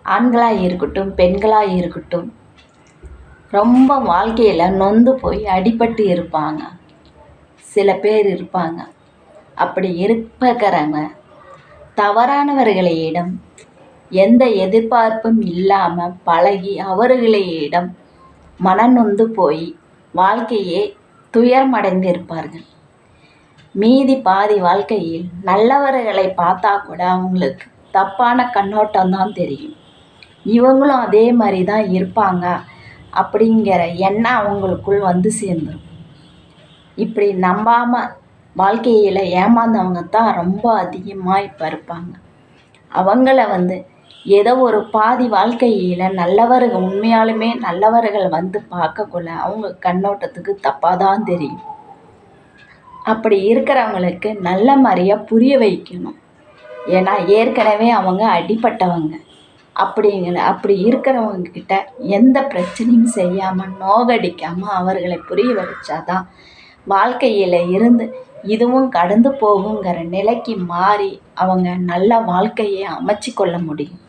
ஆண்களாக இருக்கட்டும் பெண்களாக இருக்கட்டும் ரொம்ப வாழ்க்கையில் நொந்து போய் அடிபட்டு இருப்பாங்க. சில பேர் இருப்பாங்க. அப்படி இருக்கிறவங்க தவறானவர்களிடம் எந்த எதிர்பார்ப்பும் இல்லாமல் பழகி அவர்களிடம் மனநொந்து போய் வாழ்க்கையே துயரமடைந்திருப்பார்கள். மீதி பாதி வாழ்க்கையில் நல்லவர்களை பார்த்தா கூட அவங்களுக்கு தப்பான கண்ணோட்டம்தான் தெரியும். இவங்களும் அதே மாதிரி தான் இருப்பாங்க அப்படிங்கிற எண்ணம் அவங்களுக்குள் வந்து சேர்ந்துடும். இப்படி நம்பாமல் வாழ்க்கையில் ஏமாந்தவங்க தான் ரொம்ப அதிகமாக இப்போ இருப்பாங்க. அவங்கள ஏதோ ஒரு பாதி வாழ்க்கையில் நல்லவர்கள் உண்மையாலுமே நல்லவர்கள் பார்க்கக்குள்ள அவங்க கண்ணோட்டத்துக்கு தப்பாக தான் தெரியும். அப்படி இருக்கிறவங்களுக்கு நல்ல மாதிரியாக புரிய வைக்கணும். ஏன்னா ஏற்கனவே அவங்க அடிபட்டவங்க. அப்படி இருக்கிறவங்கக்கிட்ட எந்த பிரச்சனையும் செய்யாமல் நோகடிக்காமல் அவர்களை புரிய வச்சாதான் வாழ்க்கையில் இருந்து இதுவும் கடந்து போகுங்கிற நிலைக்கு மாறி அவங்க நல்ல வாழ்க்கையை அமைச்சு கொள்ள முடியும்.